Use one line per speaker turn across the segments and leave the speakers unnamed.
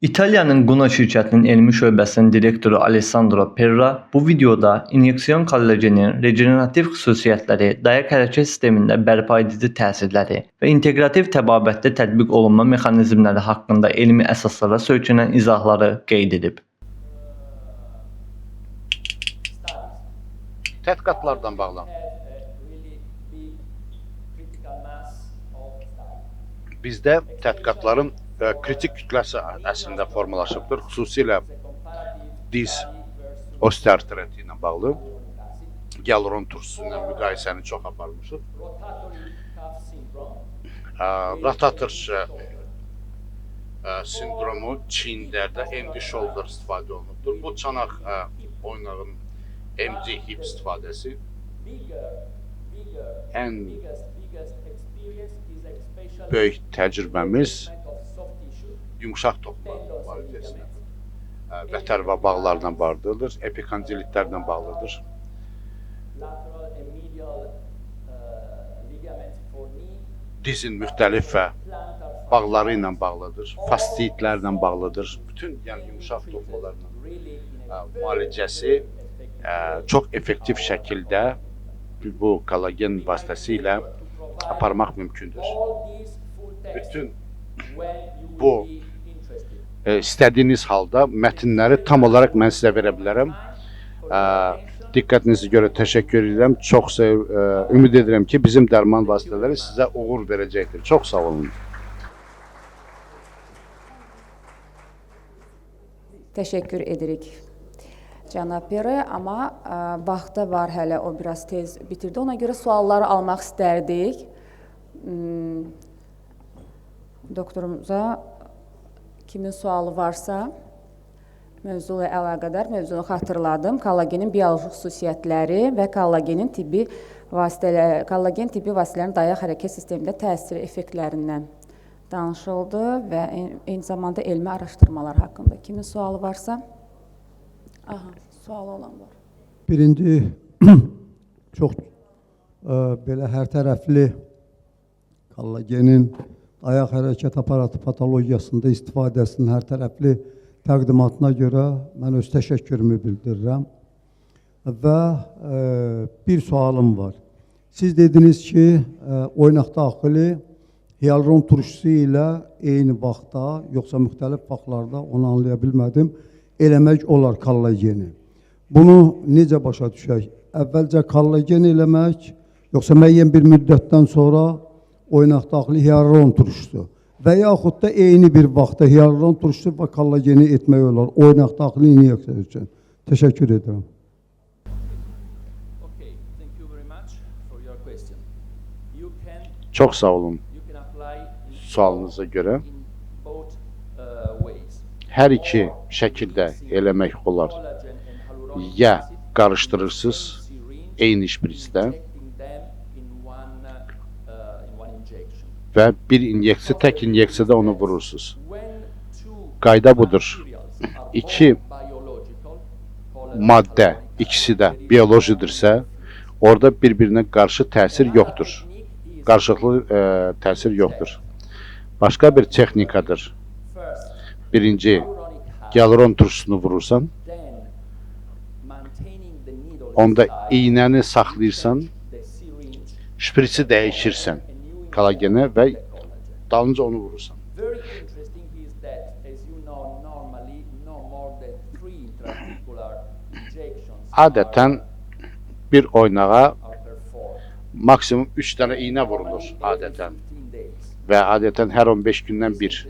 İtalyanın Guna şirkətinin elmi şöbəsinin direktoru Alessandro Perra bu videoda inyeksiyon kollagenin regenerativ xüsusiyyətləri, dayaq hərəkət sistemində bərpa edici təsirləri və inteqrativ təbabətdə tətbiq olunma mexanizmləri haqqında elmi əsaslara söykənən izahları qeyd edib.
Tədqiqatlardan bağlı. Bizdə tədqiqatların kritik kütləsi əslində formalaşıbdır. Xüsusilə diz osteoartriti ilə bağlı Galeron turşusu ilə müqayisəni çox aparmışıq. Rotator sindromu çiyinlərdə MD shoulder istifadə olunubdur. Bu çanaq oynağın MD hip istifadəsi ən böyük təcrübəmiz yumuşaq toxuma müalicəsinə vətər və bağlarla bağlıdır, epikondilitlərlə bağlıdır. Dizin müxtəlif və bağları ilə bağlıdır, fasciitlərlə bağlıdır. Bütün yumuşaq toxumalarla müalicəsi çox effektiv şəkildə bu kollagen vasitəsilə aparmaq mümkündür. Bütün bu istədiyiniz halda mətnləri tam olaraq mən sizə verə bilərəm. Diqqətinizi görə təşəkkür edirəm. Çox ümid edirəm ki, bizim dərman vasitələri sizə uğur verəcəkdir. Çox sağ olun.
Təşəkkür edirik cənab Pere, amma vaxtı var hələ, o biraz tez bitirdi. Ona görə sualları almaq istərdik. Doktorumuza kimin sualı varsa mövzu ilə əlaqədar mövzunu xatırladım. Kollagenin bioloji xüsusiyyətləri və kollagen tibbi vasitələrin dayaq hərəkət sistemində təsir effektlərindən danışıldı və eyni zamanda elmi araşdırmalar haqqında. Kimin sualı varsa? Aha, sualı olan var.
Birinci, çox belə hər tərəfli kollagenin dayaq hərəkət aparatı patologiyasında istifadəsinin hər tərəfli təqdimatına görə mən öz təşəkkürümü bildirirəm. Və bir sualım var. Siz dediniz ki, oynaq daxili hialuron turşusu ilə eyni vaxtda, yoxsa müxtəlif vaxtlarda, onu anlaya bilmədim, eləmək olar kollageni. Bunu necə başa düşək? Əvvəlcə kollagen eləmək, yoxsa müəyyən bir müddətdən sonra oynaq daxili hialuron turşusu və yaxud da eyni bir vaxtda hialuron turşusu və kollageni etmək olar oynaq daxili inyeksiya üçün. Təşəkkür edirəm.
Çox sağ olun sualınıza görə. Hər iki şəkildə eləmək olar. Ya qarışdırırsınız eyni şprisdə və bir inyeksiya, tək inyeksiyada onu vurursunuz. Qayda budur. İki maddə, ikisi də biyolojidirsə, orada bir-birinə qarşı təsir yoxdur. Qarşılıqlı təsir yoxdur. Başqa bir texnikadır. Birinci, hialuron turşusunu vurursan, onda iynəni saxlayırsan, şprisi dəyişirsən kollagenə və dalınca onu vurursan. Adətən bir oynağa maksimum 3 dənə iynə vurulur adətən və adətən hər 15 gündən bir.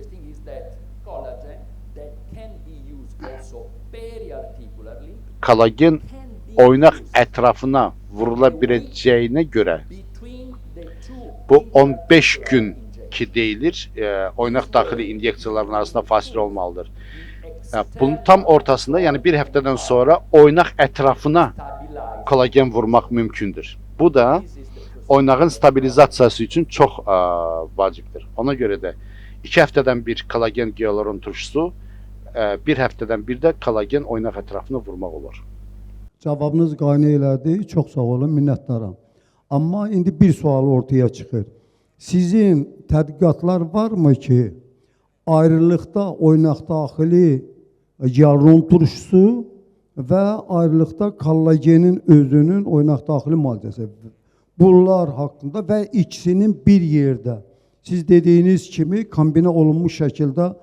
Kollagen oynaq ətrafına vurula biləcəyinə görə bu 15 gün ki deyilir, oynaq daxili inyeksiyaların arasında fasilə olmalıdır. Bunun tam ortasında, yəni bir həftədən sonra oynaq ətrafına kollagen vurmaq mümkündür. Bu da oynağın stabilizasiyası üçün çox vacibdir. Ona görə də 2 həftədən bir kollagen hialuron turşusu, bir həftədən bir də kollagen oynaq ətrafına vurmaq olar.
Cavabınız qane elədi, çox sağ olun, minnətdaram. Amma indi bir sual ortaya çıxır. Sizin tədqiqatlar varmı ki, ayrılıqda oynaq daxili giyalron turşusu və ayrılıqda kollagenin özünün oynaq daxili müalicəsi. Bunlar haqqında və ikisinin bir yerdə siz dediyiniz kimi kombinə olunmuş şəkildə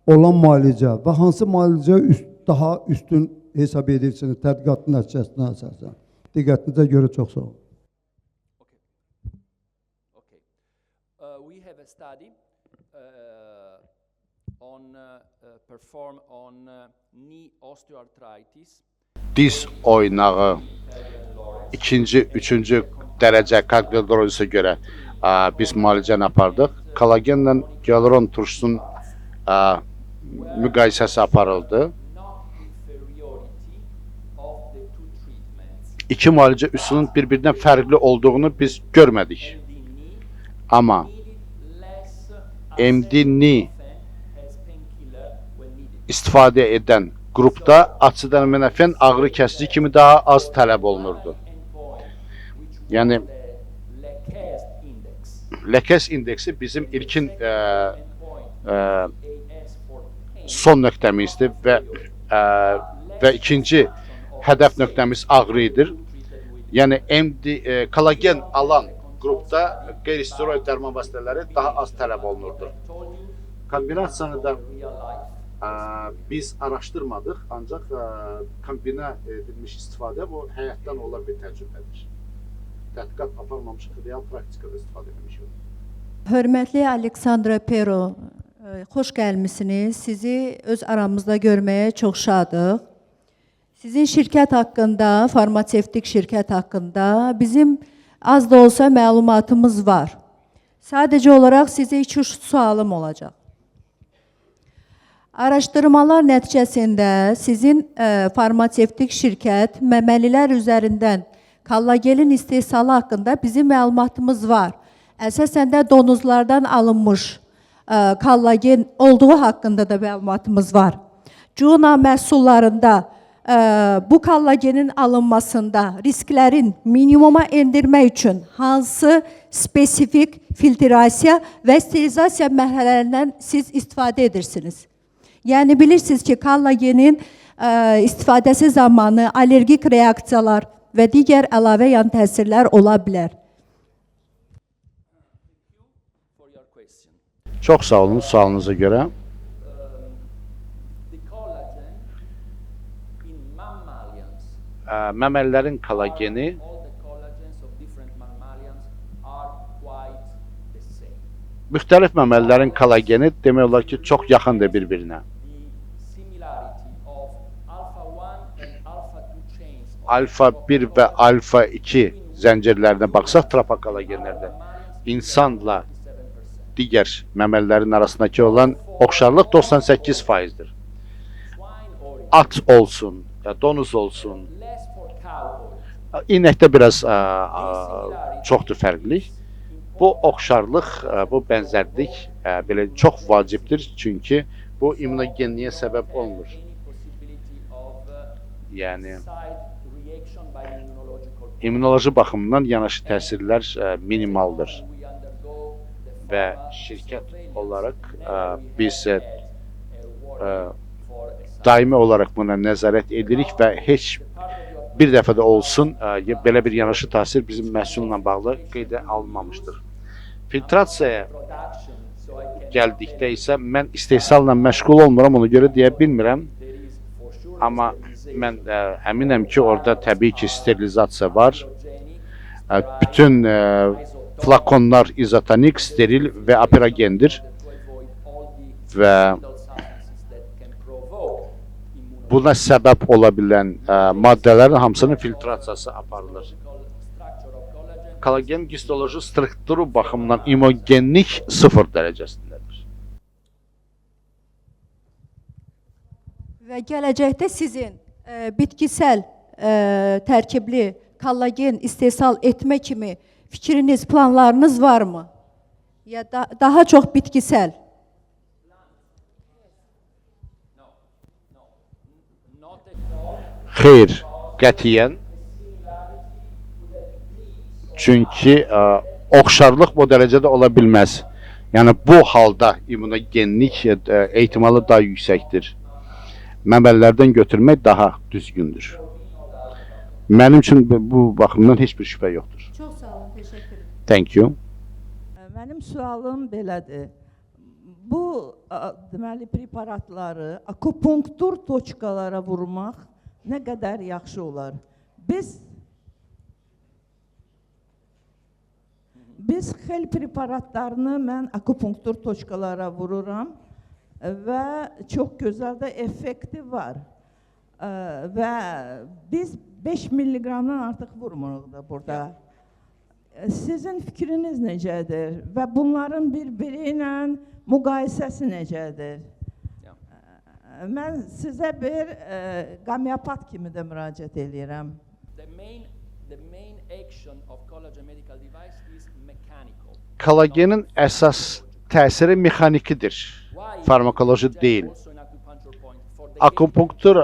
olan müalicə və hansı müalicə daha üstün hesab edirsiniz tədqiqatın nəticəsinə əsasən. Diqqətinizə görə çox sağ olun.
Okay. We have a study performed on knee osteoarthritis.
Diz oynağı ikinci, üçüncü dərəcə kardiologiyasına görə biz müalicəni apardıq. Kollagenlə giyalron turşusunun müqayisəsi aparıldı.
Non-inferiority of the two treatments.
İki müalicə üsulunun bir-birindən fərqli olduğunu biz görmədik.
The knee
Amma
needed less
MD-ni
as painkiller when needed.
istifadə edən qrupda acetaminofен ağrı kəsici kimi daha az tələb olunurdu.
Endpoint, which
Yəni
was the Lekes index.
Lekes indeksi bizim ilkin
Endpoint AS for pain.
son nöqtəmizdir və ikinci hədəf nöqtəmiz ağrıdır. Yəni kollagen alan qrupda qeyri-steroid dərman vasitələri daha az tələb olunurdu. Kombinasiyanı da biz araşdırmadıq, ancaq kombinə edilmiş istifadə bu həyatdan olan bir təcrübədir. Tədqiqat aparmamışıq, real praktikada istifadə etmişik.
Hörmətli Aleksandra Pero, xoş gəlmisiniz. Sizi öz aramızda görməyə çox şadıq. Sizin şirkət haqqında, farmasevtik şirkət haqqında bizim az da olsa məlumatımız var. Sadəcə olaraq sizə 2-3 sualım olacaq. Araşdırmalar nəticəsində sizin farmasevtik şirkət məməlilər üzərindən kollagenin istehsalı haqqında bizim məlumatımız var. Əsasən də donuzlardan alınmış kollagen olduğu haqqında da məlumatımız var. Cuna məhsullarında bu kollagenin alınmasında risklərin minimuma endirmək üçün hansı spesifik filtrasiya və sterilizasiya mərhələlərindən siz istifadə edirsiniz? Yəni bilirsiniz ki, kollagenin istifadəsi zamanı allergik reaksiyalar və digər əlavə yan təsirlər ola bilər.
For your question.
Çox sağ olun sualınıza görə.
The collagen in mammalians,
Məməlilərin kollageni
all the collagens of different mammalians are quite the same.
müxtəlif məməlilərin kollageni demək olar ki, çox yaxındır bir-birinə.
The similarity of alpha-1 and alpha-2 chains of
Alfa 1 və alfa 2 zəncirlərinə baxsaq, tropokollagenlərdə insanla
7%.
digər məməlilərin arasındakı olan oxşarlıq 98%-dir.
Swine origin,
At olsun, donuz olsun,
less for cow origin.
inəkdə biraz çoxdur fərqlilik. Bu oxşarlıq, bu bənzərlik belə çox vacibdir, çünki bu immunogenliyə səbəb olmur.
Any possibility of
Yəni
side reaction by immunological
immunoloji baxımdan yanaşı təsirlər minimaldır.
we undergo the
Və
pharma
şirkət
surveillance.
olaraq
Whenever we
biz
have a warning for a side
daimi olaraq buna nəzarət edirik və heç
part of your
bir dəfə də olsun belə bir yanaşı təsir bizim məhsulla bağlı qeydə alınmamışdır. Filtrasiyaya
production, so I can
gəldikdə isə mən istehsalla məşğul olmuram, ona görə deyə bilmirəm.
there is for sure
Amma mən əminəm ki, orada təbii ki, sterilizasiya var.
hygienic
Bütün flakonlar izotonik, steril və aperagendir
to avoid all the
və
substances that can provoke immunological
buna səbəb ola bilən maddələrin hamısının filtrasiyası aparılır.
structure of collagen.
Kollagen histoloji strukturu baxımından imogenlik 0 dərəcəsindədir.
Və gələcəkdə sizin bitkisel tərkibli kollagen istehsal etmə kimi fikriniz, planlarınız varmı? Ya da daha çox bitkisel?
Not at all.
Xeyr, qətiyyən. Çünki oxşarlıq bu dərəcədə ola bilməz. Yəni bu halda immunogenlik ehtimalı daha yüksəkdir. Məməlilərdən götürmək daha düzgündür. Mənim üçün bu baxımdan heç bir şübhə yoxdur.
Çox sağ olun, təşəkkür edirəm.
Thank you.
Mənim sualım belədir. Bu deməli preparatları akupunktur toçkalara vurmaq nə qədər yaxşı olar? Biz xel preparatlarını mən akupunktur toçkalara vururam və çox gözəl də effekti var. Və biz 5 milliqramdan artıq vurmuruq da burada. Sizin fikriniz necədir və bunların bir-biri ilə müqayisəsi necədir? Mən sizə bir qomeopat kimi də müraciət edirəm.
The main action of collagen medical device is mechanical.
Kollagenin əsas təsiri mexanikidir. Farmakoloji deyil.
Also in acupuncture point for the
Akupunktur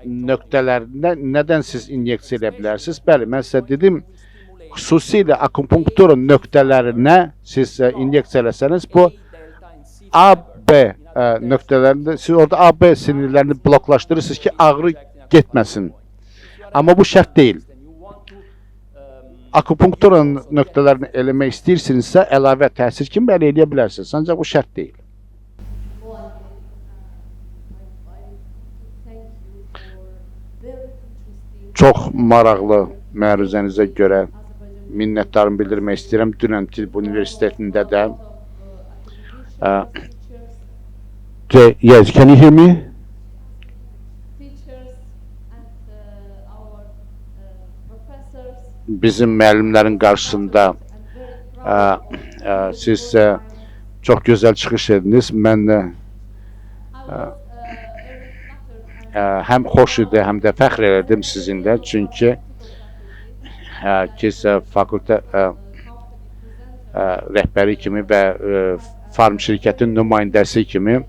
nöqtələrində nədən siz inyeksiya edə bilərsiniz? Bəli, mən sizə dedim, xüsusilə akupunktur nöqtələrinə siz inyeksiya eləsəniz, bu AB nöqtələrində siz orada AB sinirlərini bloklaşdırırsınız ki, ağrı getməsin. Amma bu şərt deyil. Akupunktur nöqtələrini eləmək istəyirsinizsə, əlavə təsir kimi əldə edə bilərsiniz. Ancaq bu şərt deyil. Çox maraqlı məruzənizə görə minnətdarım bildirmək istəyirəm. Dünən Tibb Universitetində də yes, can you hear me? Bizim müəllimlərin qarşısında siz çox gözəl çıxış ediniz. Mən həm xoş idi, həm də fəxr elədim sizinlə. Çünki fakültə rəhbəri kimi və farm şirkətin nümayəndəsi kimi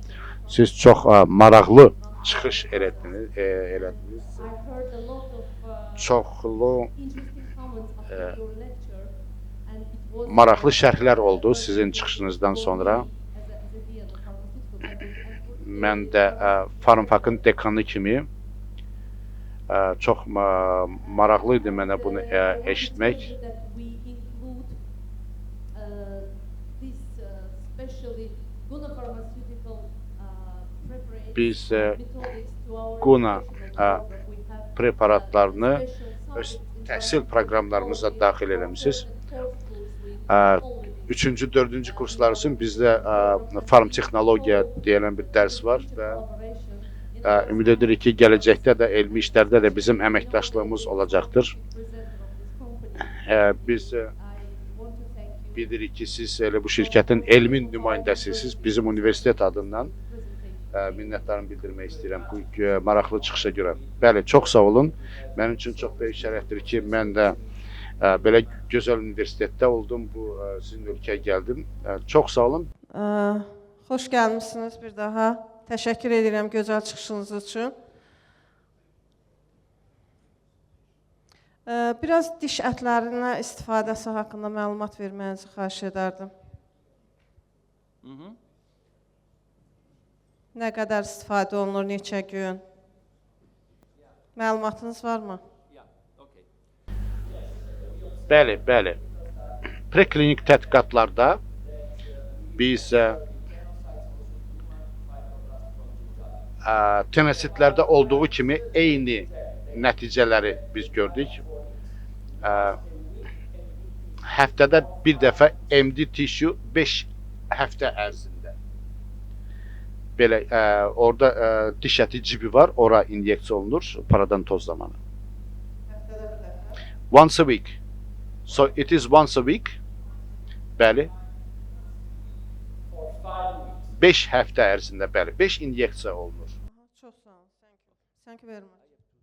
siz çox maraqlı çıxış elədiniz. Çoxlu maraqlı şərhlər oldu sizin çıxışınızdan sonra. Mən də Farmfakın dekanı kimi çox maraqlı idi mənə bunu eşitmək. Biz Guna preparatlarını öz təhsil proqramlarımıza daxil eləmişsiniz. 3-cü, 4-cü kurslar üçün bizdə farm texnologiya deyilən bir dərs var və ümid edirik ki, gələcəkdə də elmi işlərdə də bizim əməkdaşlığımız olacaqdır. Biz bilirik ki, siz elə bu şirkətin elmi nümayəndəsisiniz. Bizim universitet adından minnətdarım bildirmək istəyirəm bu maraqlı çıxışa görə. Bəli, çox sağ olun. Mənim üçün çox böyük şərəfdir ki, mən də belə gözəl universitetdə oldum, sizin ölkəyə gəldim. Çox sağ olun.
Xoş gəlmişsiniz bir daha. Təşəkkür edirəm gözəl çıxışınız üçün. Biraz diş ətlərinə istifadəsi haqqında məlumat verməyinizi xahiş edərdim. Nə qədər istifadə olunur, neçə gün? Məlumatınız varmı?
Bəli, bəli. Preklinik tədqiqatlarda biz tenositlərdə olduğu kimi eyni nəticələri biz gördük. Həftədə bir dəfə MD tissue 5 həftə ərzində. Belə orada diş əti cibi var, ora inyeksiya olunur paradan toz zamanı. Once a week. So it is once a week. Bəli. 5 həftə ərzində, bəli. 5 inyeksiya olunur.
Çox sağ olun. Thank you very much.